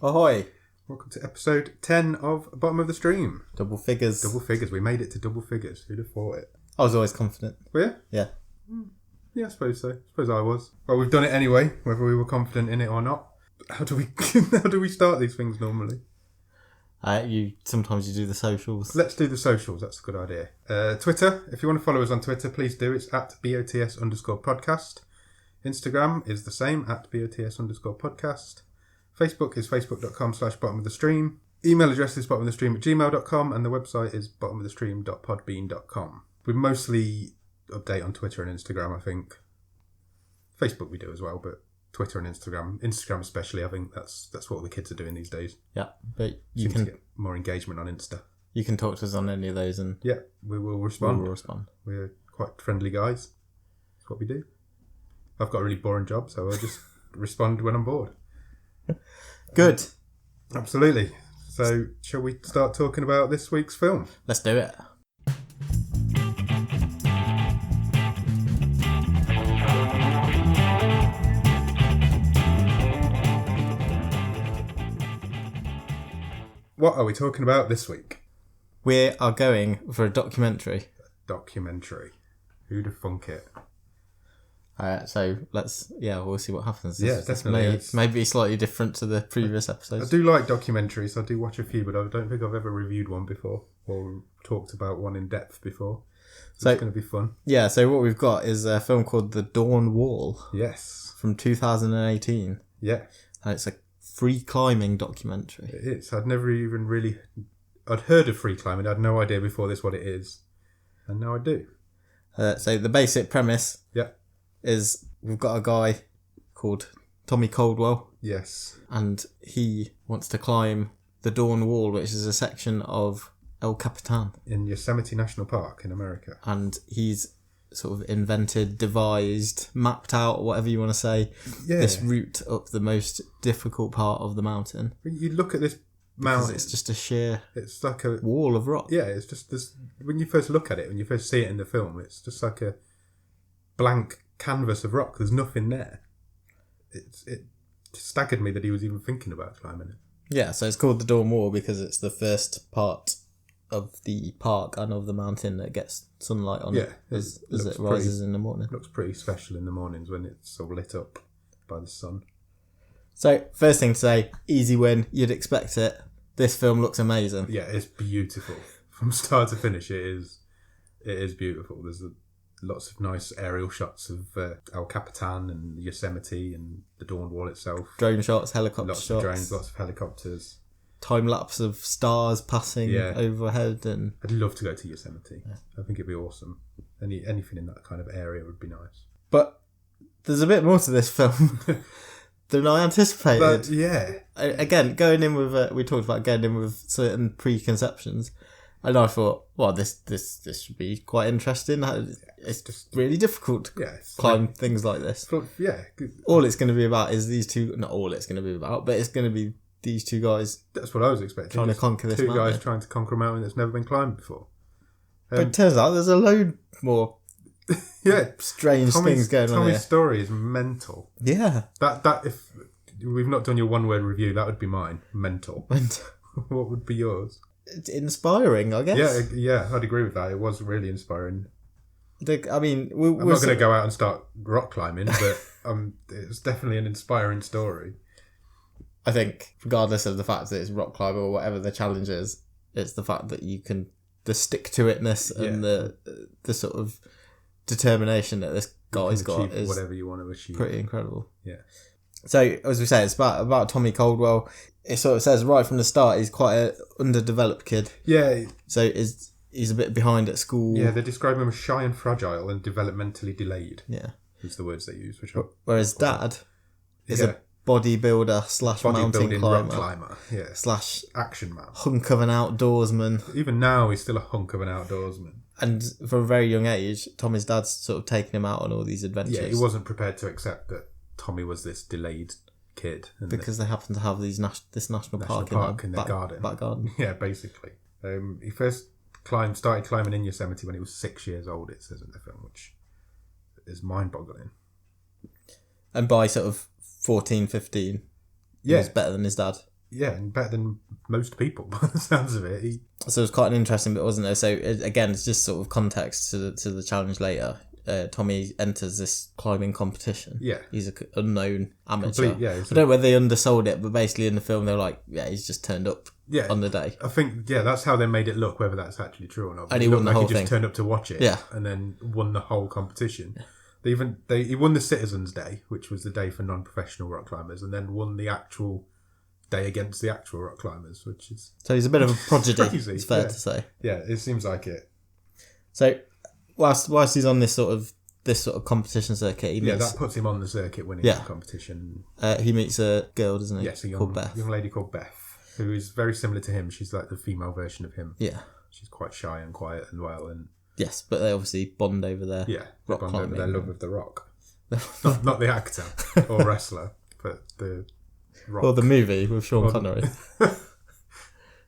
Ahoy! Welcome to episode 10 of Bottom of the Stream. Double figures. Double figures. We made it to double figures. Who'd have thought it? I was always confident. Were you? Yeah. Yeah, I suppose so. I suppose I was. Well, we've done it anyway, whether we were confident in it or not. How do we start these things normally? Sometimes you do the socials. Let's do the socials. That's a good idea. Twitter. If you want to follow us on Twitter, please do. It's at BOTS_podcast. Instagram is the same, at BOTS_podcast. Facebook is facebook.com/bottomofthestream. Email address is bottomofthestream@gmail.com, and the website is bottomofthestream.podbean.com. We mostly update on Twitter and Instagram, I think. Facebook we do as well, but Twitter and Instagram especially, I think that's what all the kids are doing these days. Yeah, but you Seems can to get more engagement on Insta. You can talk to us on any of those, and yeah, we will respond. We're quite friendly guys. That's what we do. I've got a really boring job, so I'll just respond when I'm bored. Good. Absolutely. So, shall we start talking about this week's film? Let's do it. What are we talking about this week? We are going for a documentary. Who'd have thunk it? So we'll see what happens. Yeah, definitely. Maybe slightly different to the previous episodes. I do like documentaries. I do watch a few, but I don't think I've ever reviewed one before or talked about one in depth before. So it's going to be fun. Yeah, so what we've got is a film called The Dawn Wall. Yes. From 2018. Yeah. And it's a free climbing documentary. It is. I'd heard of free climbing. I had no idea before this what it is. And now I do. So the basic premise... Yeah. is we've got a guy called Tommy Caldwell. Yes. And he wants to climb the Dawn Wall, which is a section of El Capitan. In Yosemite National Park in America. And he's sort of invented, devised, mapped out, whatever you want to say, this route up the most difficult part of the mountain. You look at this mountain. Because it's just a sheer it's like a wall of rock. Yeah, it's just this. When you first look at it, when you first see it in the film, it's just like a blank canvas of rock. There's nothing there. It staggered me that he was even thinking about climbing it. Yeah, so it's called the Dawn Wall because it's the first part of the park and of the mountain that gets sunlight on it as it rises in the morning. Looks pretty special in the mornings when it's all lit up by the sun. So, first thing to say, easy win. You'd expect it. This film looks amazing. Yeah, it's beautiful. From start to finish, it is beautiful. There's lots of nice aerial shots of El Capitan and Yosemite and the Dawn Wall itself. Drone shots, helicopter lots shots. Lots of drones, lots of helicopters. Time lapse of stars passing overhead. And I'd love to go to Yosemite. Yeah. I think it'd be awesome. Anything in that kind of area would be nice. But there's a bit more to this film than I anticipated. But yeah. Again, going in with we talked about going in with certain preconceptions. And I thought, well, this should be quite interesting. It's just really difficult to climb things like this. Yeah. All it's going to be about is these two... Not all it's going to be about, but it's going to be these two guys... That's what I was expecting. Trying to conquer this mountain. Two guys trying to conquer a mountain that's never been climbed before. But it turns out there's a load more strange things going on here. Tommy's story is mental. Yeah. That if we've not done your one-word review, that would be mine. Mental. What would be yours? It's inspiring, I guess. Yeah, I'd agree with that. It was really inspiring. I mean, I'm not going to go out and start rock climbing, but it's definitely an inspiring story. I think, regardless of the fact that it's rock climbing or whatever the challenge is, it's the fact that you can the stick-to-itness and the sort of determination that this guy's got is whatever you want to achieve. Pretty incredible. Yeah. So, as we say, it's about Tommy Caldwell. It sort of says right from the start he's quite an underdeveloped kid. Yeah. So he's a bit behind at school. Yeah, they describe him as shy and fragile and developmentally delayed. Yeah. Is the words they use. Whereas Dad is a bodybuilder / mountain rock climber. Yeah. / action man. Hunk of an outdoorsman. Even now, he's still a hunk of an outdoorsman. And from a very young age, Tommy's dad's sort of taken him out on all these adventures. Yeah, he wasn't prepared to accept that Tommy was this delayed kid. Because they happen to have this national park in their garden. Back garden. Yeah, basically. He first started climbing in Yosemite when he was 6 years old, it says in the film, which is mind-boggling. And by sort of 14, 15, he was better than his dad. Yeah, and better than most people by the sounds of it. So it was quite an interesting bit, wasn't it? So again, it's just sort of context to the challenge later. Tommy enters this climbing competition. Yeah. He's an unknown amateur. I don't know whether they undersold it, but basically in the film they were like, yeah, he's just turned up on the day. I think, that's how they made it look, whether that's actually true or not. And he won the whole thing. He just turned up to watch it and then won the whole competition. Yeah. He won the Citizens' Day, which was the day for non-professional rock climbers, and then won the actual day against the actual rock climbers, which is... So he's a bit of a prodigy, it's fair to say. Yeah, it seems like it. So... Whilst he's on this sort of competition circuit, that puts him on the circuit winning the competition. He meets a girl, doesn't he? Yes, a called Beth. Young lady called Beth, who is very similar to him. She's like the female version of him. Yeah, she's quite shy and quiet and well. And yes, but they obviously bond over their rock bond climbing. over their love of the rock. not the actor or wrestler, but the rock. Or the movie with Sean Connery.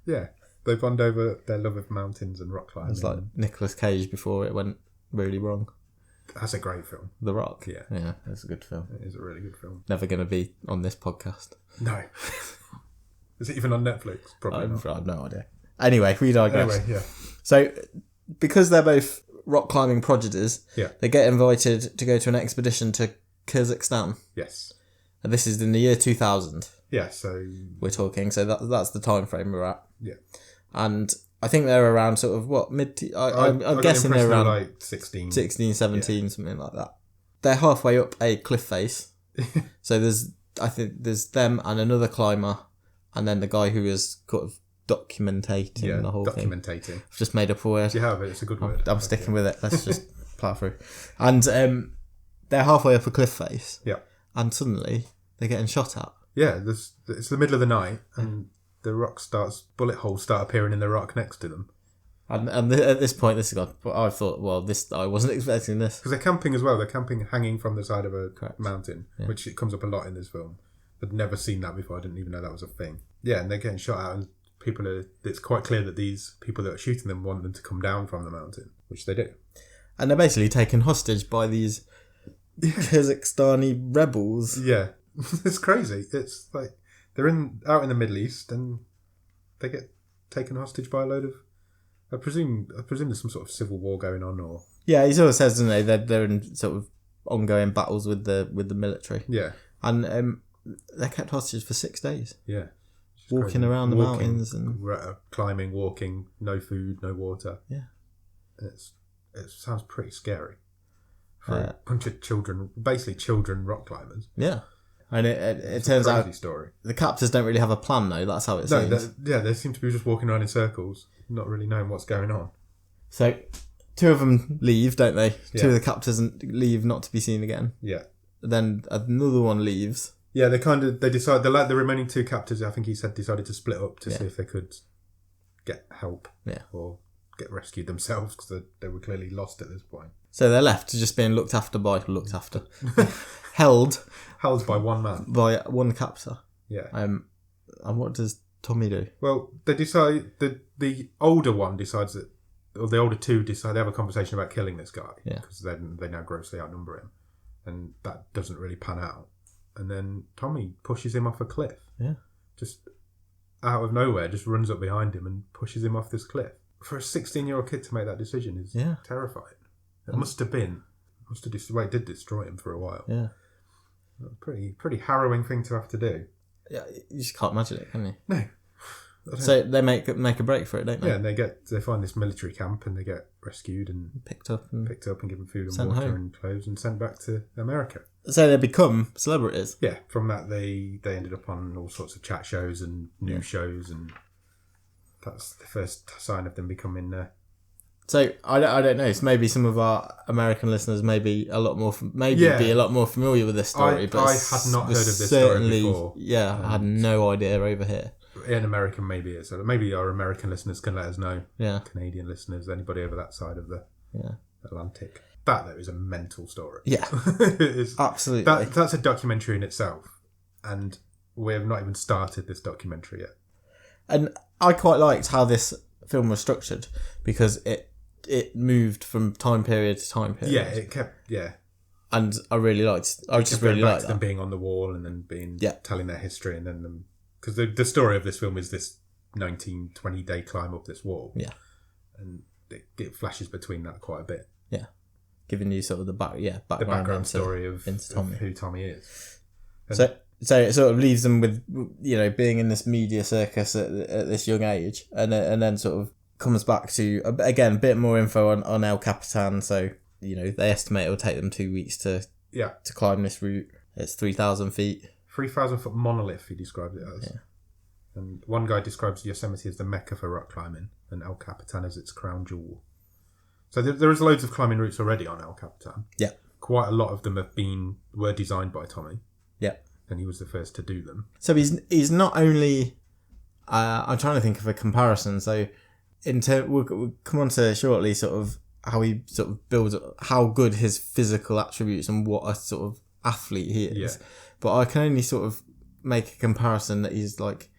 Yeah. They bond over their love of mountains and rock climbing. It's like Nicolas Cage before it went really wrong. That's a great film. The Rock. Yeah, it's a good film. It is a really good film. Never going to be on this podcast. No. Is it even on Netflix? Probably not. I have no idea. Anyway, we digress. Anyway, yeah. So, because they're both rock climbing prodigies, they get invited to go to an expedition to Kazakhstan. Yes. And this is in the year 2000. Yeah, so... We're talking, so that's the time frame we're at. Yeah. And I think they're around sort of, what, I'm guessing they're around... like 16. 16, 17, something like that. They're halfway up a cliff face. So there's them and another climber, and then the guy who is kind of documenting the whole thing. I've just made up a word. You have it, it's a good word. I'm sticking with it. Let's just plough through. And they're halfway up a cliff face. Yeah. And suddenly they're getting shot at. Yeah, it's the middle of the night, and bullet holes start appearing in the rock next to them. And at this point, I thought, I wasn't expecting this. Because they're camping as well. They're camping hanging from the side of a mountain, which it comes up a lot in this film. I'd never seen that before. I didn't even know that was a thing. Yeah, and they're getting shot at, and it's quite clear that these people that are shooting them want them to come down from the mountain, which they do. And they're basically taken hostage by these Kazakhstani rebels. Yeah. It's crazy. It's like they're out in the Middle East and they get taken hostage by a load of... I presume there's some sort of civil war going on, or... Yeah, he sort of says, doesn't he, they're in sort of ongoing battles with the military. Yeah. And they're kept hostage for 6 days. Yeah. Walking around the mountains and... Climbing, walking, no food, no water. Yeah. It sounds pretty scary. For a bunch of children, basically children rock climbers. Yeah. And it turns out story. The captors don't really have a plan, though. That's how it seems. They seem to be just walking around in circles, not really knowing what's going on. So, 2 of them leave, don't they? Yeah. 2 of the captors leave not to be seen again. Yeah. Then another one leaves. Yeah, they decide, the remaining 2 captors, I think he said, decided to split up to see if they could get help. Yeah. Or get rescued themselves, because they were clearly lost at this point. So they're left to just being held by one man. By one captor. Yeah. And what does Tommy do? Well, they decide the older one decides that, or the older 2 decide they have a conversation about killing this guy. Yeah. Because they now grossly outnumber him, and that doesn't really pan out. And then Tommy pushes him off a cliff. Yeah. Just out of nowhere, just runs up behind him and pushes him off this cliff. For a 16-year-old kid to make that decision is terrifying. It did destroy him for a while. Yeah. Pretty harrowing thing to have to do. Yeah, you just can't imagine it, can you? No. So they make a break for it, don't they? Yeah, and they find this military camp and they get rescued and picked up and given food and water home. and clothes and sent back to America. So they become celebrities. Yeah, from that they ended up on all sorts of chat shows and news shows, and that's the first sign of them becoming. So I don't know. So maybe some of our American listeners may be a lot more familiar with this story. But I had not heard of this story before. Yeah, I had no idea over here. In America, maybe so. Maybe our American listeners can let us know. Yeah, Canadian listeners, anybody over that side of the Atlantic. That though is a mental story. Yeah, absolutely. That's a documentary in itself, and we have not even started this documentary yet. And I quite liked how this film was structured because it moved from time period to time period. Yeah, it kept and I really liked. I just really liked them being on the wall and then telling their history and then them because the story of this film is this 19-20 day climb up this wall. Yeah. And it flashes between that quite a bit. Yeah. Giving you sort of the background story of who Tommy is. So it sort of leaves them with, being in this media circus at this young age, and then sort of comes back to, again, a bit more info on El Capitan. So, they estimate it will take them 2 weeks to climb this route. It's 3,000 feet. 3,000 foot monolith, he described it as. Yeah. And one guy describes Yosemite as the mecca for rock climbing, and El Capitan as its crown jewel. So there is loads of climbing routes already on El Capitan. Yeah. Quite a lot of them were designed by Tommy. Yeah. And he was the first to do them. So he's not only... I'm trying to think of a comparison. So we'll come on to shortly sort of how he sort of builds how good his physical attributes and what a sort of athlete he is. Yeah. But I can only sort of make a comparison that he's like...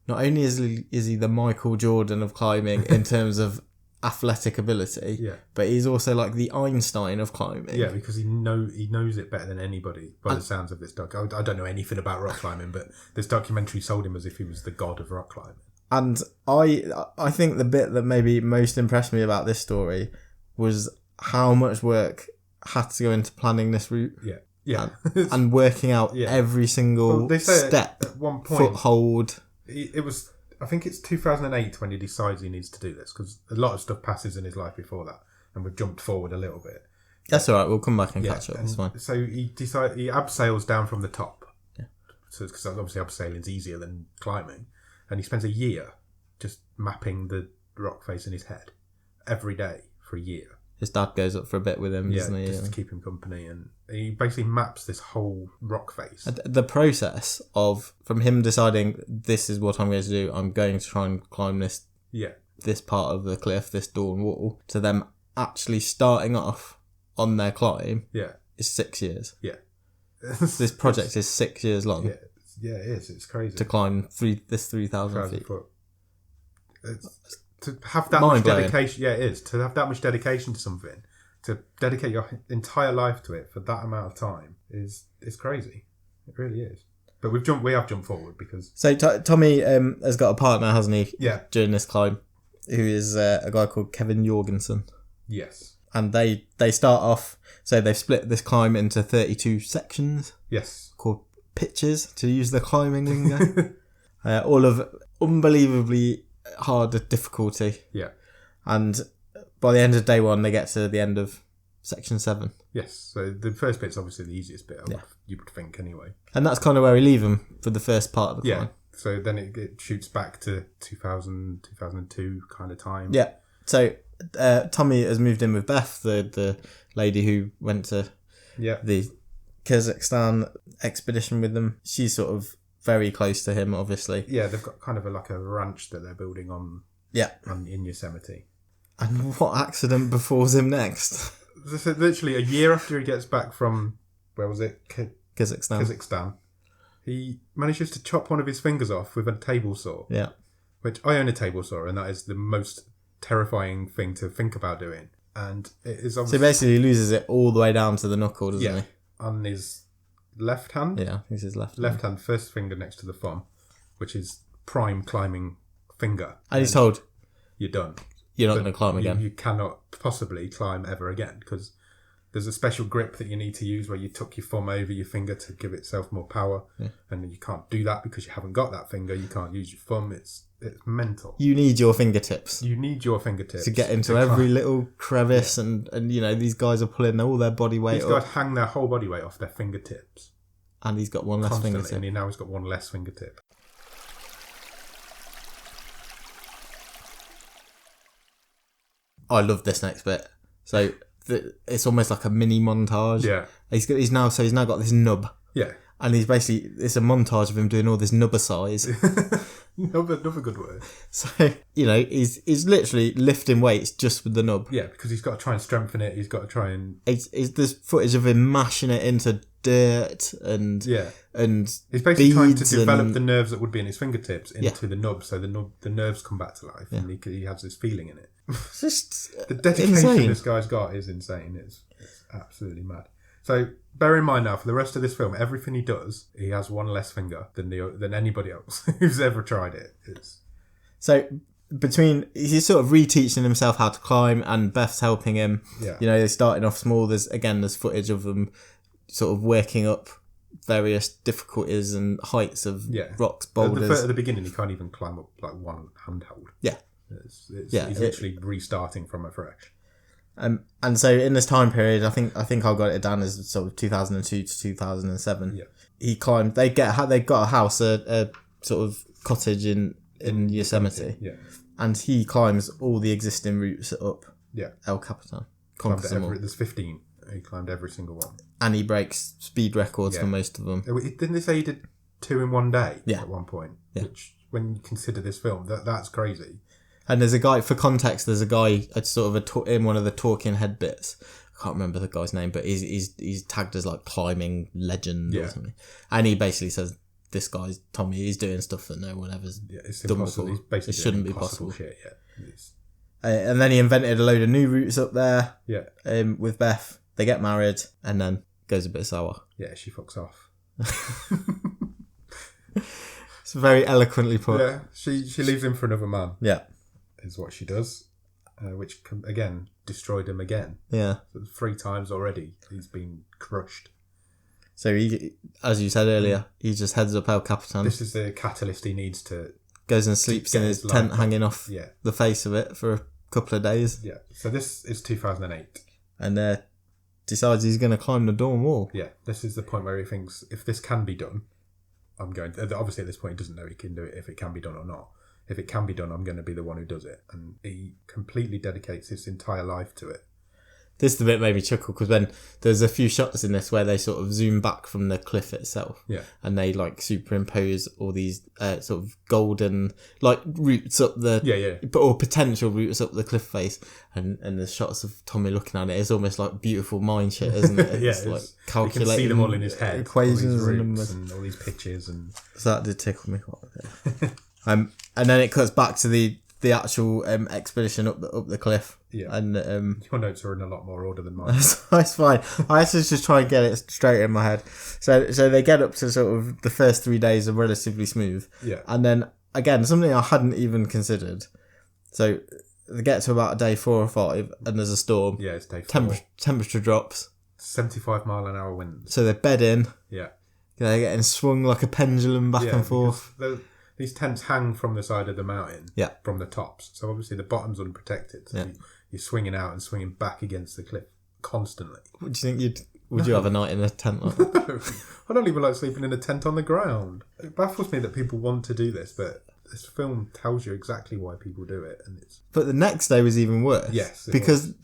Not only is he the Michael Jordan of climbing in terms of athletic ability, but he's also like the Einstein of climbing. Yeah, because he knows it better than anybody by the sounds of this doc. I don't know anything about rock climbing, but this documentary sold him as if he was the god of rock climbing. And I think the bit that maybe most impressed me about this story was how much work had to go into planning this route. Yeah. Yeah. And working out every single step, at one point, foothold. It was, I think it's 2008 when he decides he needs to do this, because a lot of stuff passes in his life before that, and we've jumped forward a little bit. That's all right. We'll come back and catch up. That's fine. So he abseils down from the top. Yeah. So because obviously abseiling's easier than climbing, and he spends a year just mapping the rock face in his head every day for a year. His dad goes up for a bit with him, doesn't he? Just to keep him company, and he basically maps this whole rock face. The process from him deciding this is what I'm going to do, I'm going to try and climb this part of the cliff, this dawn wall, to them actually starting off on their climb is 6 years. Yeah. This project is 6 years long. Yeah, it is. It's crazy. To climb 3,000 feet. To have that much dedication, it is. To have that much dedication to something, to dedicate your entire life to it for that amount of time is crazy. It really is. But we have jumped forward because... So Tommy has got a partner, hasn't he? Yeah. During this climb, who is a guy called Kevin Jorgensen. Yes. And they start off, so they've split this climb into 32 sections. Yes. Called pitches, to use the climbing lingo. All of unbelievably hard difficulty. Yeah. And by the end of day one, they get to the end of section 7. Yes. So the first bit's obviously the easiest bit, you would think anyway. And that's kind of where we leave them for the first part of the climb. Yeah. So then it shoots back to 2000, 2002 kind of time. Yeah. So Tommy has moved in with Beth, the lady who went to the Kazakhstan expedition with them. She's sort of very close to him, obviously. Yeah, they've got kind of a ranch that they're building on in Yosemite. And what accident befalls him next? So literally a year after he gets back from, where was it? Kazakhstan. He manages to chop one of his fingers off with a table saw. Yeah. Which I own a table saw, and that is the most terrifying thing to think about doing. And it is obviously... So basically he loses it all the way down to the knuckle, doesn't he? On his left hand. Yeah, I think it's his left hand, first finger next to the thumb, which is prime climbing finger. And he's told, you're done. You're not going to climb again. You cannot possibly climb ever again, because there's a special grip that you need to use where you tuck your thumb over your finger to give itself more power. Yeah. And you can't do that because you haven't got that finger. You can't use your thumb. It's mental. You need your fingertips. To get into every little crevice, and these guys are pulling all their body weight up. These guys hang their whole body weight off their fingertips. And he's got one less fingertip. And now he's got one less fingertip. I love this next bit. So it's almost like a mini montage. Yeah. He's now got this nub. Yeah. And it's a montage of him doing all this nubbercise. Another good word. So, he's literally lifting weights just with the nub. Yeah, because he's got to try and strengthen it. He's got to try and... There's footage of him mashing it into dirt and... Yeah. And he's basically trying to develop the nerves that would be in his fingertips into the nub, so the nerves come back to life, and he has this feeling in it. It's just the dedication insane. this guy's got is insane. It's absolutely mad. So bear in mind now, for the rest of this film, everything he does, he has one less finger than anybody else who's ever tried it. So he's sort of reteaching himself how to climb, and Beth's helping him. Yeah. They're starting off small. There's footage of them sort of working up various difficulties and heights of rocks, boulders. At the beginning, he can't even climb up like one handhold. Yeah. He's literally restarting from afresh. And so in this time period, I think I got it down as sort of 2002 to 2007. Yeah. He climbed. They got a house, a sort of cottage in Yosemite. Yeah. And he climbs all the existing routes up. Yeah. El Capitan. There's 15. He climbed every single one. And he breaks speed records for most of them. Didn't they say he did 2 in one day at one point? Yeah. Which, when you consider this film, that's crazy. And there's a guy, for context, in one of the talking head bits. I can't remember the guy's name, but he's tagged as like climbing legend or something. And he basically says, this guy's Tommy, he's doing stuff that no one ever's done before. He's basically it shouldn't be possible. Shit, and then he invented a load of new routes up there. Yeah. With Beth. They get married, and then goes a bit sour. Yeah, she fucks off. It's very eloquently put. Yeah, she leaves him for another man. Yeah. Is what she does, which, again, destroyed him again. Yeah. So 3 times already, he's been crushed. So he, as you said earlier, he just heads up El Capitan. This is the catalyst he needs to... Goes and sleeps in his tent hanging off the face of it for a couple of days. Yeah. So this is 2008. And decides he's going to climb the dorm wall. Yeah. This is the point where he thinks, if this can be done, I'm going to... Obviously, at this point, he doesn't know he can do it, if it can be done or not. If it can be done, I'm going to be the one who does it. And he completely dedicates his entire life to it. This the bit made me chuckle, because when there's a few shots in this where they sort of zoom back from the cliff itself. Yeah. And they like superimpose all these sort of golden like routes up the... Yeah. Or potential routes up the cliff face. And the shots of Tommy looking at it, it's almost like beautiful mind shit, isn't it? It's like calculating... You can see them all in his head. Equations all these and numbers. And all these pitches and... So that did tickle me quite a bit. And then it cuts back to the actual expedition up the cliff. Yeah. And your notes are in a lot more order than mine. That's fine. I had to just try and get it straight in my head. So they get up to sort of the first 3 days are relatively smooth. Yeah. And then again, something I hadn't even considered. So they get to about day 4 or 5 and there's a storm. Yeah, it's day 4. Temperature drops. 75 mile an hour winds. So they bed in. Yeah. They're getting swung like a pendulum back and forth. These tents hang from the side of the mountain, from the tops. So obviously the bottom's unprotected. So you're swinging out and swinging back against the cliff constantly. Would you think would you have a night in a tent like that? No, I don't even like sleeping in a tent on the ground. It baffles me that people want to do this, but this film tells you exactly why people do it. But the next day was even worse. Yes. Because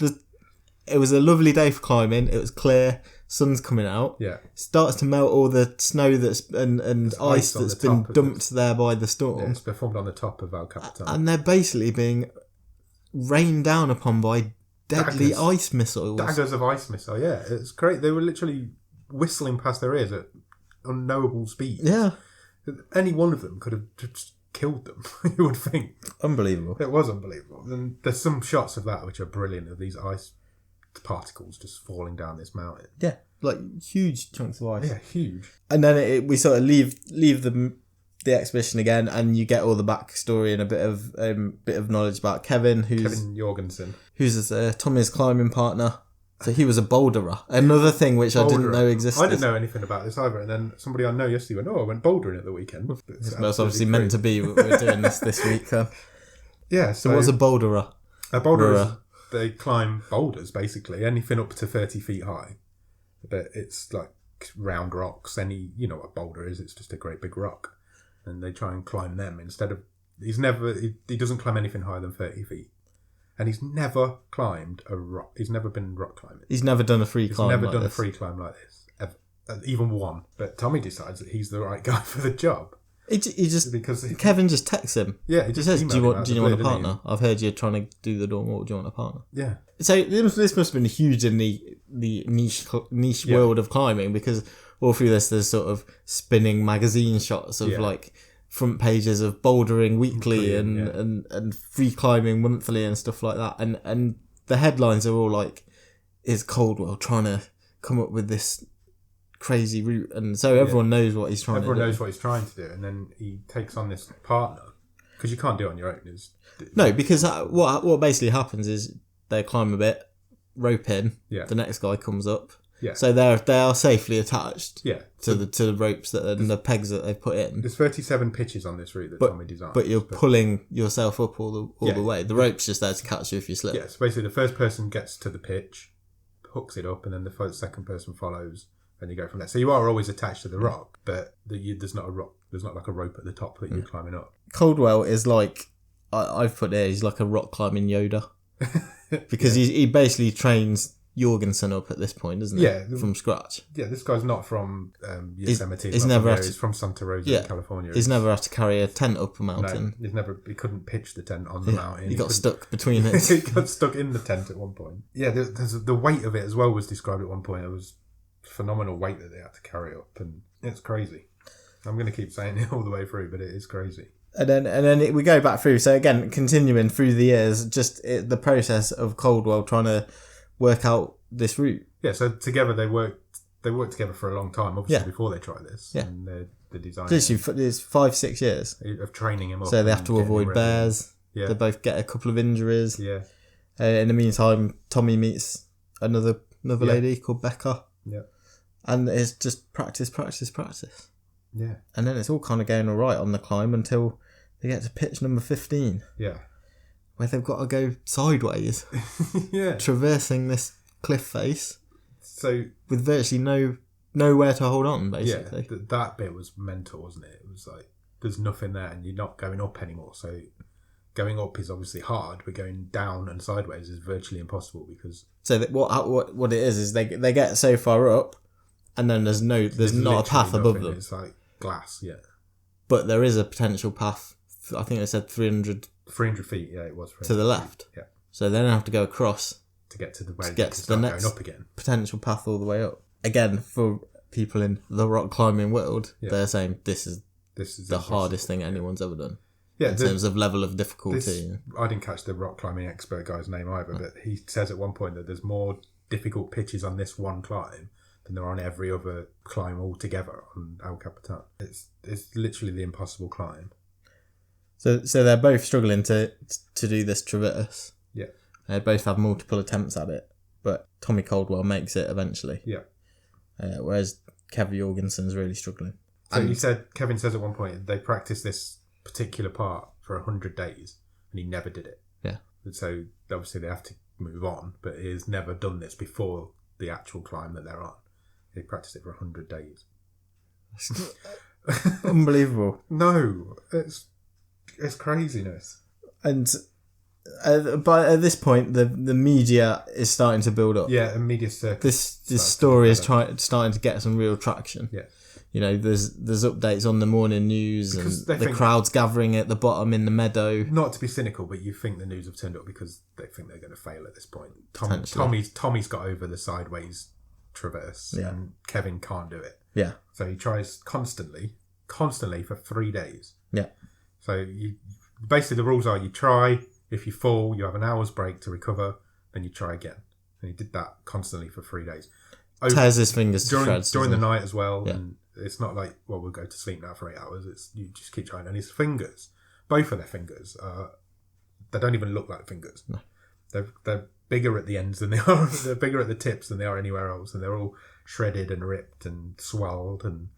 it was a lovely day for climbing. It was clear. Sun's coming out. Yeah. Starts to melt all the snow and ice that's been dumped there by the storm. Yeah, it's performed on the top of El Capitan. And they're basically being rained down upon by deadly ice missiles. Daggers of ice missile, yeah. It's great. They were literally whistling past their ears at unknowable speed. Yeah. Any one of them could have just killed them, you would think. Unbelievable. It was unbelievable. And there's some shots of that which are brilliant, of these ice particles just falling down this mountain. Yeah, like huge chunks of ice. Yeah, huge. And then we sort of leave the expedition again, and you get all the backstory and a bit of knowledge about Kevin Jorgensen, who's Tommy's climbing partner. So he was a boulderer. Another thing which I didn't know existed. I didn't know anything about this either. And then somebody I know yesterday went, I went bouldering at the weekend. That's obviously meant to be. We're doing this week. Yeah. So what's a boulderer? A boulderer is... They climb boulders, basically, anything up to 30 feet high. But it's like round rocks. You know what a boulder is, it's just a great big rock. And they try and climb them instead of... He doesn't climb anything higher than 30 feet. And he's never climbed a rock. He's never been rock climbing. He's never done a free climb He's never done a free climb like this. Ever. Even one. But Tommy decides that he's the right guy for the job. Kevin just texts him. Yeah, he just says, "Do you want a partner? I've heard you're trying to do the dorm wall. Do you want a partner?" Yeah. So this must have been huge in the niche world of climbing, because all through this there's sort of spinning magazine shots of like front pages of bouldering weekly and free climbing monthly and stuff like that, and the headlines are all like, "Is Coldwell trying to come up with this crazy route, and so everyone knows what he's trying to do. Everyone knows what he's trying to do, and then he takes on this partner because you can't do it on your own. No, because what basically happens is they climb a bit, rope in. Yeah. The next guy comes up. Yeah. So they are safely attached. Yeah. To the ropes and the pegs that they've put in. There's 37 pitches on this route that Tommy designed. But you're pulling yourself up all the way. The rope's just there to catch you if you slip. Yeah. So basically, the first person gets to the pitch, hooks it up, and then the second person follows, and you go from there. So you are always attached to the rock, but there's not a rock. There's not like a rope at the top that you're climbing up. Caldwell is like I've put there. He's like a rock climbing Yoda because he basically trains Jorgensen up at this point, doesn't he? Yeah, from scratch. Yeah, this guy's not from Yosemite. He's never he's from Santa Rosa, California. He's never had to carry a tent up a mountain. No, he couldn't pitch the tent on the mountain. He got stuck between it. He got stuck in the tent at one point. Yeah, the weight of it as well was described at one point. It was phenomenal weight that they had to carry up, and it's crazy. I'm going to keep saying it all the way through, but it is crazy. And then we go back through. So again, continuing through the years, the process of Caldwell trying to work out this route. Yeah, so together they worked together for a long time, obviously, before they tried this. Yeah. And the design. Literally, it's 5-6 years of training him up. So they have to avoid bears. Yeah. They both get a couple of injuries. Yeah. In the meantime, Tommy meets another lady called Becca. Yeah. And it's just practice. Yeah. And then it's all kind of going all right on the climb until they get to pitch number 15. Yeah. Where they've got to go sideways. Yeah. Traversing this cliff face. So with virtually nowhere to hold on, basically. Yeah, that bit was mental, wasn't it? It was like, there's nothing there and you're not going up anymore. So going up is obviously hard, but going down and sideways is virtually impossible because... So what it is they get so far up and then there's not a path above them. It's like glass, yeah. But there is a potential path, I think they said 300 feet, yeah, it was. To the left. Yeah. So they don't have to go across to get to the way to get to the next going up again. Potential path all the way up. Again, for people in the rock climbing world, they're saying this is the hardest thing anyone's ever done. Yeah, in terms of level of difficulty. I didn't catch the rock climbing expert guy's name either, but he says at one point that there's more difficult pitches on this one climb than there are on every other climb altogether on El Capitan. It's literally the impossible climb. So they're both struggling to do this traverse. Yeah. They both have multiple attempts at it, but Tommy Caldwell makes it eventually. Yeah. Whereas Kevin Jorgensen's really struggling. So Kevin says at one point they practiced this particular part for 100 days and he never did it. Yeah. So obviously they have to move on, but he has never done this before the actual climb that they're on. He practiced it for 100 days. Unbelievable. No, it's craziness. And but at this point, the media is starting to build up. Yeah, a media circus. This story is starting to get some real traction. Yeah. You know, there's updates on the morning news because and the crowd's gathering at the bottom in the meadow. Not to be cynical, but you think the news have turned up because they think they're going to fail at this point. Tommy's got over the sideways traverse, and Kevin can't do it. Yeah. So he tries constantly for 3 days. Yeah. So basically the rules are you try, if you fall, you have an hour's break to recover, then you try again. And he did that constantly for 3 days. Tears his fingers to shreds. During the night as well. Yeah. And it's not like, well, we'll go to sleep now for 8 hours. It's you just keep trying. And his fingers, both of their fingers, they don't even look like fingers. No. They're bigger at the ends than they are. They're bigger at the tips than they are anywhere else. And they're all shredded and ripped and swelled. And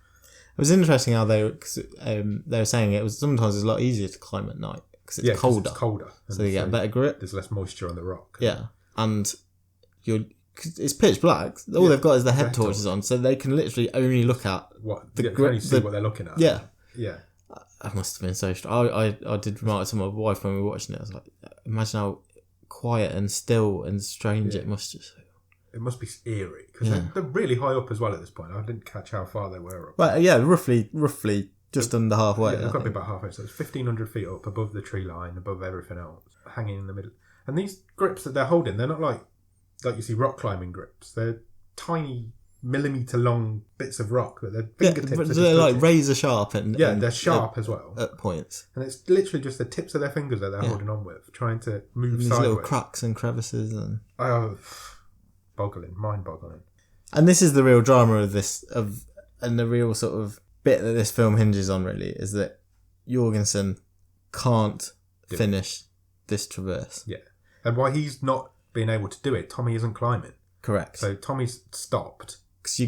it was interesting how they were saying it was sometimes it's a lot easier to climb at night because it's colder. It's colder. So you get a better grip. There's less moisture on the rock. Yeah. And it's pitch black. All they've got is their head torches on, so they can literally only look at the grip. Only see what they're looking at. Yeah. Yeah. I must have been so strong. I did remark to my wife when we were watching it. I was like, imagine how quiet and still and strange it must just. It must be eerie because they're really high up as well at this point. I didn't catch how far they were up. Well, yeah, roughly just under halfway. Yeah, they've got to be about halfway. So it's 1,500 feet up above the tree line, above everything else, hanging in the middle. And these grips that they're holding, they're not like you see rock climbing grips. They're tiny millimetre long bits of rock that their fingertips they're like razor sharp and they're sharp as well at points. And it's literally just the tips of their fingers that they're holding on with, trying to move these sideways. Little cracks and crevices and mind-boggling. And this is the real drama of this, and the real sort of bit that this film hinges on, really, is that Jorgensen can't finish this traverse. Yeah. And why he's not being able to do it, Tommy isn't climbing. Correct. So Tommy's stopped. Because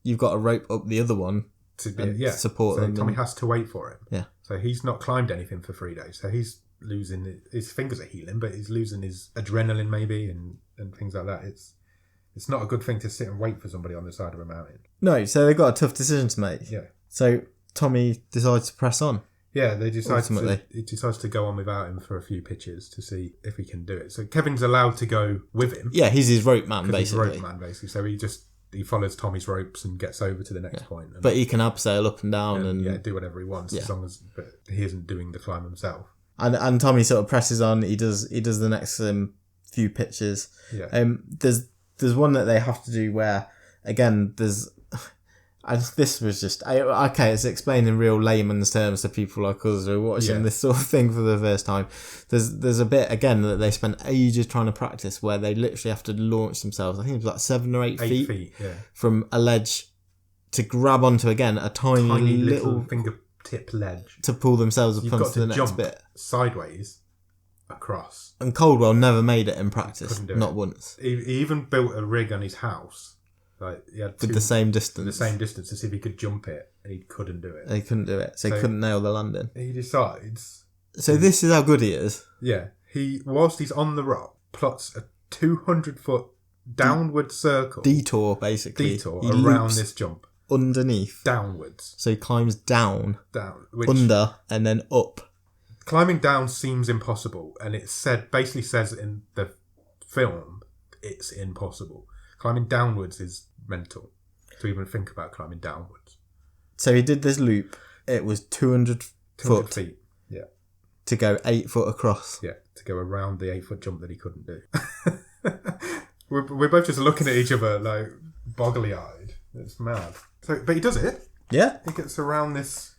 you've got a rope up the other one to support them. Tommy has to wait for him. Yeah. So he's not climbed anything for 3 days. So he's losing his fingers are healing, but he's losing his adrenaline maybe and things like that. It's not a good thing to sit and wait for somebody on the side of a mountain. No, so they've got a tough decision to make. Yeah. So Tommy decides to press on. Yeah, he decides to go on without him for a few pitches to see if he can do it. So Kevin's allowed to go with him. Yeah, he's his rope man, basically. He's rope man, basically. So he follows Tommy's ropes and gets over to the next point. But he can abseil up and down and do whatever he wants as long as he isn't doing the climb himself. And Tommy sort of presses on. He does the next few pitches. Yeah. There's one that they have to do where again this was just okay. It's explained in real layman's terms to people like us who are watching this sort of thing for the first time. There's a bit again that they spent ages trying to practice where they literally have to launch themselves. I think it was like 7 or 8 feet from a ledge to grab onto again a tiny little fingertip ledge to pull themselves up onto the next jump bit sideways across. And Caldwell never made it in practice, not once. He even built a rig on his house. Like he had the same distance. The same distance to see if he could jump it, and he couldn't do it. He couldn't do it, so he couldn't nail the landing. He decides. So this is how good he is. Yeah, whilst he's on the rock, plots a 200-foot downward circle. Detour, basically. Around this jump. Underneath. Downwards. So he climbs down. Which, under, and then up. Climbing down seems impossible, and it basically says in the film, it's impossible. Climbing downwards is mental to even think about climbing downwards. So he did this loop. It was 200 feet. Yeah. To go 8 foot across. Yeah, to go around the 8-foot jump that he couldn't do. We're both just looking at each other like boggly-eyed. It's mad. But he does it. Yeah. He gets around this.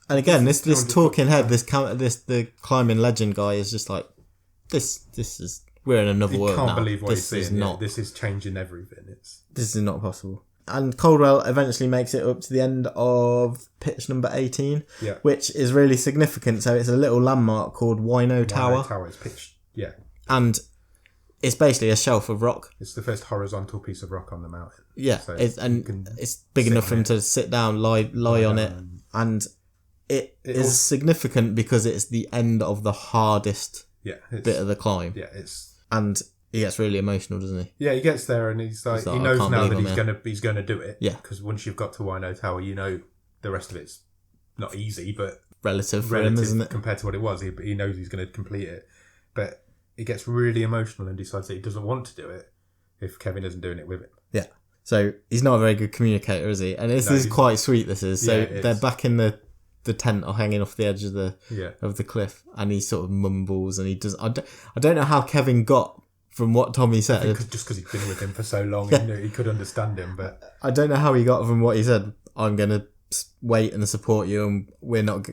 And again, this talking head, the climbing legend guy is just like, this is. We're in another world now. You can't believe what he's seeing. Not, this is changing everything. This is not possible. And Caldwell eventually makes it up to the end of pitch number 18, which is really significant. So it's a little landmark called Wino Tower. Wino Tower is pitched, And it's basically a shelf of rock. It's the first horizontal piece of rock on the mountain. Yeah, so it's big enough for him to sit down, lie on it. And it is significant because it's the end of the hardest bit of the climb. Yeah, and he gets really emotional, doesn't he? Yeah, he gets there and he's like he knows now that he's gonna do it. Yeah, because once you've got to Wino Tower, you know the rest of it's not easy, but relative for him, isn't it? Compared to what it was, he knows he's going to complete it. But he gets really emotional and decides that he doesn't want to do it if Kevin isn't doing it with him. Yeah. So he's not a very good communicator, is he? And this is quite sweet. This is so they're back in the tent or hanging off the edge of the cliff, and he sort of mumbles and he does. I don't know how Kevin got from what Tommy said. Just because he'd been with him for so long, he could understand him. But I don't know how he got from what he said. I'm going to wait and support you, and we're not.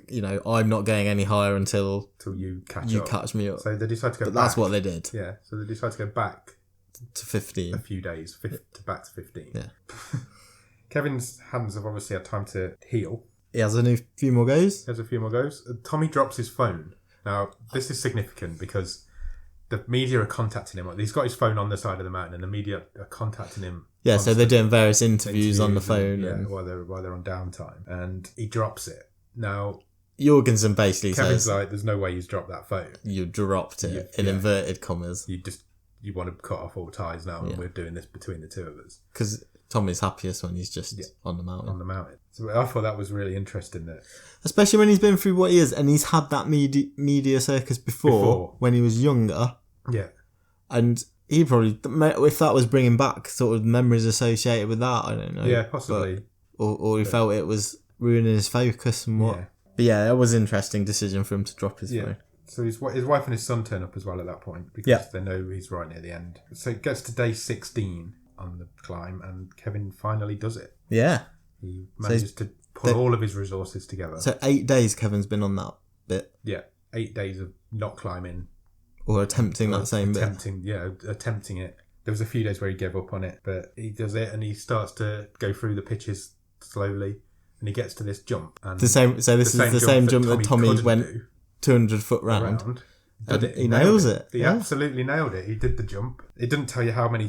I'm not going any higher until you catch me up. So they decide to go. But that's what they did. Yeah. So they decide to go back to 15. A few days, back to 15. Yeah. Kevin's hands have obviously had time to heal. He has a few more goes. Tommy drops his phone. Now, this is significant because the media are contacting him. He's got his phone on the side of the mountain and the media are contacting him. Yeah, so they're doing various interviews on the phone. While they're on downtime. And he drops it. Now, Jorgensen basically Kevin's says... like, there's no way he's dropped that phone. You dropped it, in inverted commas. You want to cut off all ties now and we're doing this between the two of us. Because Tommy's happiest when he's just on the mountain. So I thought that was really interesting. Especially when he's been through what he is, and he's had that media circus before when he was younger. Yeah. And he probably, if that was bringing back sort of memories associated with that, I don't know. Yeah, possibly. Or he felt it was ruining his focus and what. Yeah. But yeah, it was an interesting decision for him to drop his phone. So his wife and his son turn up as well at that point because they know he's right near the end. So it gets to day 16 on the climb and Kevin finally does it. Yeah. He manages to put all of his resources together. So 8 days Kevin's been on that bit. Yeah. 8 days of not climbing. Or attempting that same bit. Attempting it. There was a few days where he gave up on it, but he does it and he starts to go through the pitches slowly, and he gets to this jump. And this is the same jump that Tommy went 200 foot round. And he nails it. He absolutely nailed it. He did the jump. It didn't tell you how many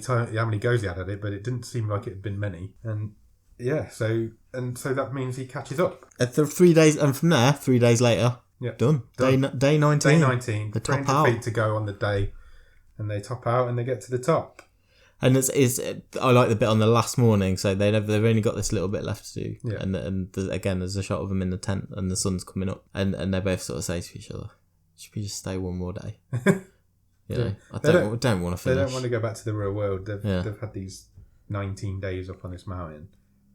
goes he had at it, but it didn't seem like it had been many. And yeah, so that means he catches up. At 3 days, and from there, 3 days later, done. Day 19. Day 19. The top 300 out. feet to go on the day, and they top out and they get to the top. And I like the bit on the last morning. So they've only got this little bit left to do. Yeah. And again, there's a shot of them in the tent, and the sun's coming up, and they both sort of say to each other, "Should we just stay one more day?" I don't want to finish. They don't want to go back to the real world. They've had these 19 days up on this mountain.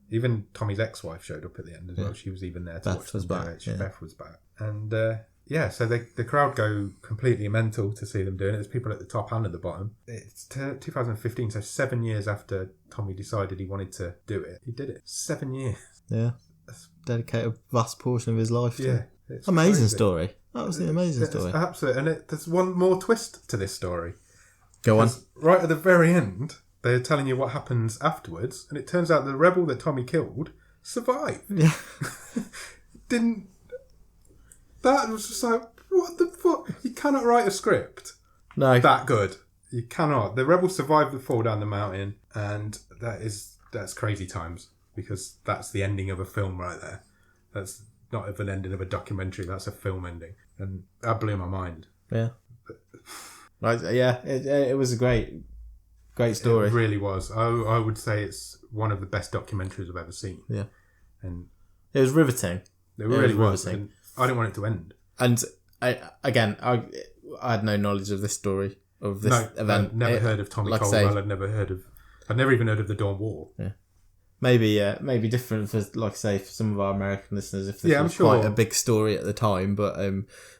Even Tommy's ex-wife showed up at the end as well. She was even there to watch them do it. Beth was back. And so the crowd go completely mental to see them doing it. There's people at the top and at the bottom. It's 2015, so 7 years after Tommy decided he wanted to do it. He did it. 7 years. Yeah. Dedicated a vast portion of his life to it. It's amazing crazy. Story. Absolutely amazing story. Absolutely. And there's one more twist to this story. Go on. Right at the very end, they're telling you what happens afterwards, and it turns out the rebel that Tommy killed survived. Yeah. That was just like, what the fuck? You cannot write a script that good. You cannot. The rebel survived the fall down the mountain, and that's crazy times, because that's the ending of a film right there. That's not even an ending of a documentary. That's a film ending, and that blew my mind. Yeah. It was a great story. It really was. I would say it's one of the best documentaries I've ever seen. Yeah. And it was riveting. It really was. And I didn't want it to end. And I had no knowledge of this story, of this event. I'd never heard of Tommy Caldwell. I'd never even heard of the Dawn War. Yeah. Maybe different for, like I say, for some of our American listeners if this was quite a big story at the time, but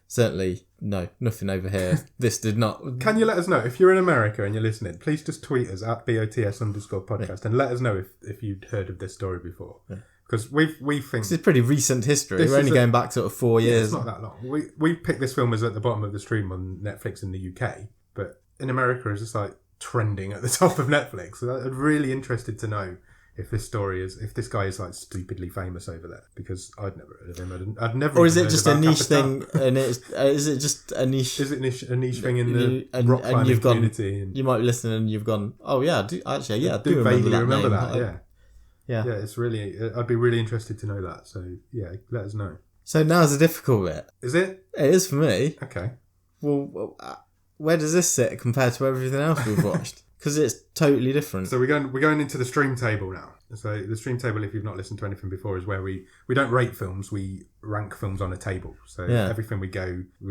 certainly nothing over here. This did not. Can you let us know if you're in America and you're listening? Please just tweet us at BOTS_podcast and let us know if you'd heard of this story before. Because we think this is pretty recent history. We're only going back sort of 4 years. It's not that long. We picked this film as at the bottom of the stream on Netflix in the UK, but in America it's just like trending at the top of Netflix. So I'm really interested to know if this guy is like stupidly famous over there, because I'd never heard of him. I'd never. Or is it just a niche thing? And is it just a niche? Is it a niche thing in the rock climbing community? You might be listening and you've gone, oh yeah, I do vaguely remember that. Yeah. Yeah, it's really. I'd be really interested to know that. So yeah, let us know. So now's the difficult bit. Is it? It is for me. Okay. Well, where does this sit compared to everything else we've watched? Because it's totally different. So we're going into the stream table now. So the stream table, if you've not listened to anything before, is where we don't rate films, we rank films on a table. So everything we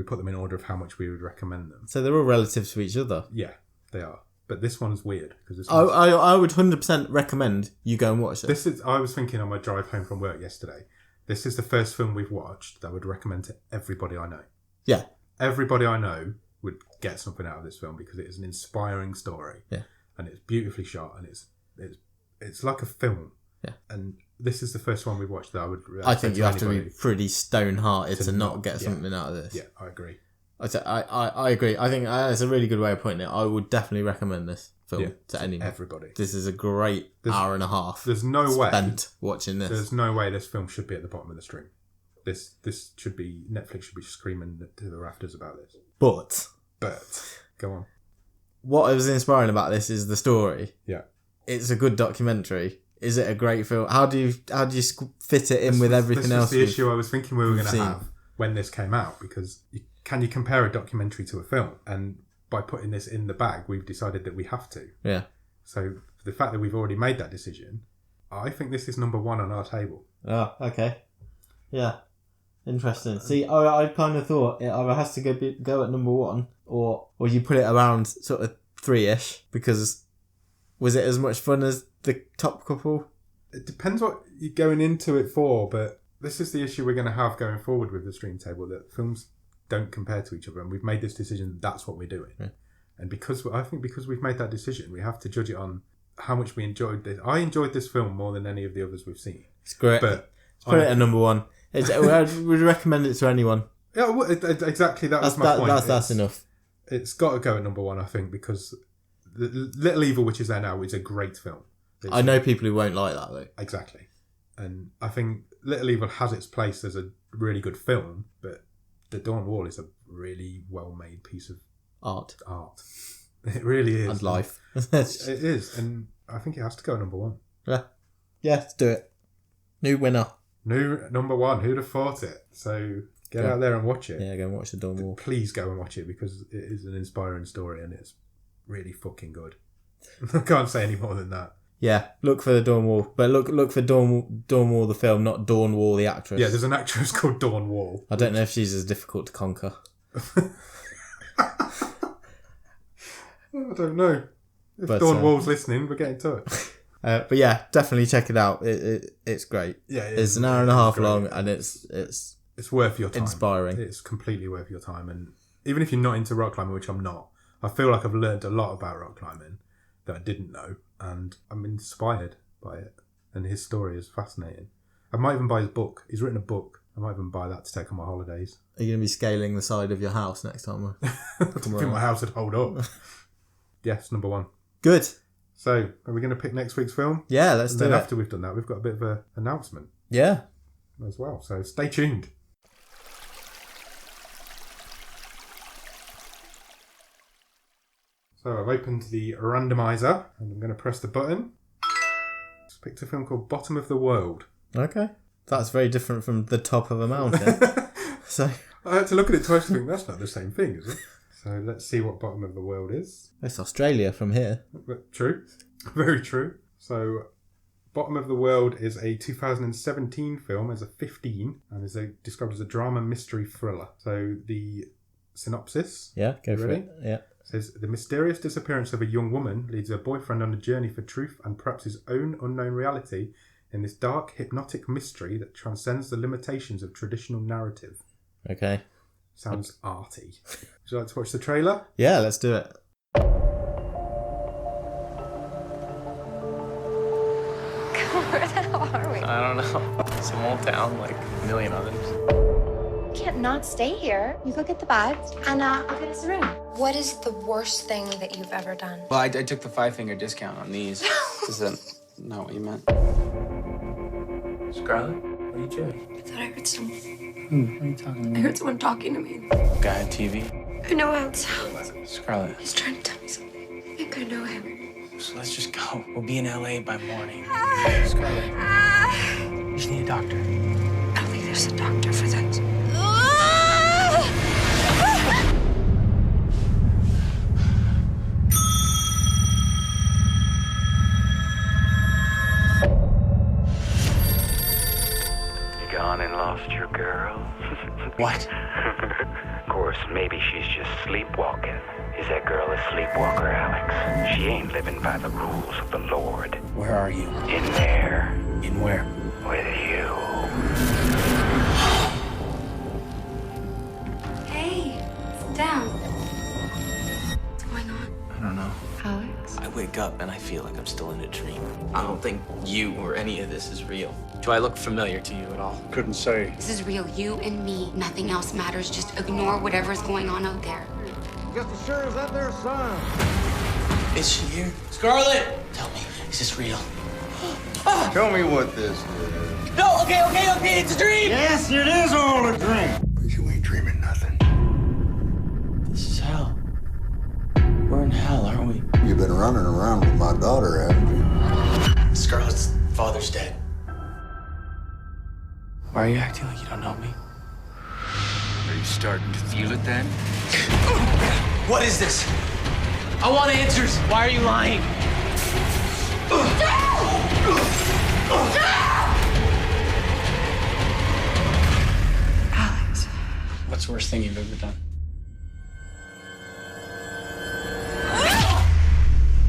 put them in order of how much we would recommend them. So they're all relative to each other. Yeah, they are. But this one's weird because I would 100% recommend you go and watch it. I was thinking on my drive home from work yesterday. This is the first film we've watched that I would recommend to everybody I know. Yeah. Everybody I know would get something out of this film because it is an inspiring story. Yeah. And it's beautifully shot, and it's like a film. Yeah. And this is the first one we've watched that I would. I think you have to be pretty stone-hearted to not get something out of this. Yeah, I agree. I agree. I think that's a really good way of putting it. I would definitely recommend this film to anyone. Everybody. This is a great hour and a half. There's no way spent watching this. There's no way this film should be at the bottom of the stream. This should be Netflix should be screaming to the rafters about this. But go on. What was inspiring about this is the story. Yeah. It's a good documentary. Is it a great film? How do you fit it in with everything else? This was the issue I was thinking we were going to have when this came out, because can you compare a documentary to a film? And by putting this in the bag, we've decided that we have to. Yeah. So the fact that we've already made that decision, I think this is number one on our table. Oh, okay. Yeah. Interesting. See, I kind of thought it either has to go at number one, or you put it around sort of 3-ish, because was it as much fun as the top couple? It depends what you're going into it for, but this is the issue we're going to have going forward with the stream table, that films don't compare to each other, and we've made this decision, that's what we're doing. Yeah. And because we've made that decision, we have to judge it on how much we enjoyed this. I enjoyed this film more than any of the others we've seen. It's great. But put it at number one. I would recommend it to anyone. Yeah, well, exactly. That was my point. That's enough. It's got to go at number one, I think, because Little Evil, which is there now, is a great film. I know people who won't like that though. Exactly. And I think Little Evil has its place as a really good film, but The Dawn Wall is a really well-made piece of art. It really is. And life. It is, and I think it has to go number one. Yeah, let's do it. New winner. New number one. Who'd have thought it? So get out there and watch it. Yeah, go and watch The Dawn Wall. Please go and watch it because it is an inspiring story and it's really fucking good. I can't say any more than that. Yeah, look for The Dawn Wall. But look for Dawn Wall the film, not Dawn Wall the actress. Yeah, there's an actress called Dawn Wall. I don't know if she's as difficult to conquer. I don't know. If Dawn Wall's listening, we'll get in touch. But yeah, definitely check it out. It's great. Yeah, it's an hour and a half long and it's worth your time. Inspiring. It's completely worth your time. And even if you're not into rock climbing, which I'm not, I feel like I've learned a lot about rock climbing that I didn't know. And I'm inspired by it. And his story is fascinating. I might even buy his book. He's written a book. I might even buy that to take on my holidays. Are you going to be scaling the side of your house next time? I don't think my house would hold up. Yes, number one. Good. So, are we going to pick next week's film? Yeah, let's do it. And then after we've done that, we've got a bit of an announcement. Yeah. As well. So, stay tuned. So, I've opened the randomizer and I'm going to press the button. Just picked a film called Bottom of the World. Okay. That's very different from The Top of a Mountain. So I had to look at it twice and think, that's not the same thing, is it? So let's see what Bottom of the World is. It's Australia from here. True. Very true. So Bottom of the World is a 2017 film as a 15 and is described as a drama mystery thriller. So the synopsis. Yeah, go for it. Yeah. Says, the mysterious disappearance of a young woman leads her boyfriend on a journey for truth and perhaps his own unknown reality in this dark, hypnotic mystery that transcends the limitations of traditional narrative. Okay. Sounds arty. Would you like to watch the trailer? Yeah, let's do it. Where the hell are we? I don't know. Some old town, like a million others. Can't not stay here. You go get the bags, and I'll get us a room. What is the worst thing that you've ever done? Well, I took the 5-finger discount on these. Is that not what you meant? Scarlett, what are you doing? I thought I heard someone. What are you talking I about? heard someone talking to me. Guy on TV? I know how it sounds. Scarlett. He's trying to tell me something. I think I know him. So let's just go. We'll be in LA by morning. Scarlett. You just need a doctor. I don't think there's a doctor for this. Gone and lost your girl? What? Of course, maybe she's just sleepwalking. Is that girl a sleepwalker, Alex? She ain't living by the rules of the Lord. Where are you? In there. In where? With you. Hey, sit down. What's going on? I don't know. Alex? I wake up and I feel like I'm still in a dream. I don't think you or any of this is real. Do I look familiar to you at all? Couldn't say. This is real, you and me. Nothing else matters. Just ignore whatever's going on out there. Just as sure as that there sun. Is she here? Scarlett! Tell me, is this real? Tell me what this is. No, okay, it's a dream! Yes, it is all a dream. But you ain't dreaming nothing. This is hell. We're in hell, aren't we? You've been running around with my daughter, haven't you? Scarlett's father's dead. Why are you acting like you don't know me? Are you starting to feel it then? What is this? I want answers. Why are you lying? Alex. What's the worst thing you've ever done?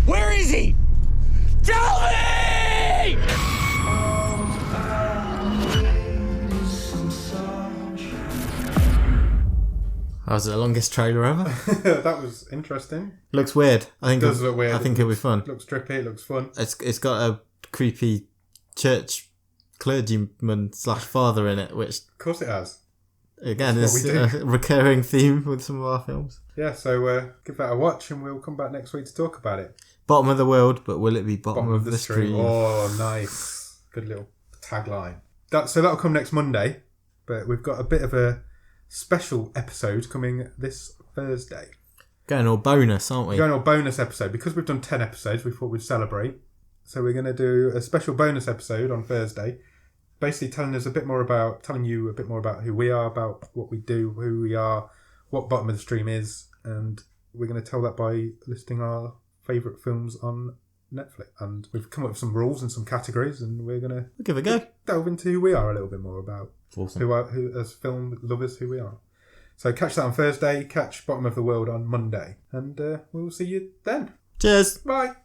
Where is he? Tell me! That was the longest trailer ever. That was interesting. Looks weird. I think It does look weird. I think it'll be fun. Looks trippy, it looks fun. It's got a creepy church clergyman / father in it, which Of course it has. again That's is what we a recurring theme with some of our films. Yeah, so give that a watch and we'll come back next week to talk about it. Bottom of the world, but will it be bottom of the stream? Oh, nice. Good little tagline. That'll come next Monday, but we've got a bit of a special episode coming this Thursday. Going all bonus, aren't we? Going all bonus episode. Because we've done 10 episodes, we thought we'd celebrate. So we're going to do a special bonus episode on Thursday, basically telling you a bit more about who we are, about what we do, who we are, what Bottom of the Stream is, and we're going to tell that by listing our favourite films on Netflix. And we've come up with some rules and some categories, and we're going to give it a go. Delve into who we are a little bit more about awesome. who as film lovers, who we are. So catch that on Thursday, catch Bottom of the World on Monday, and we'll see you then. Cheers. Bye.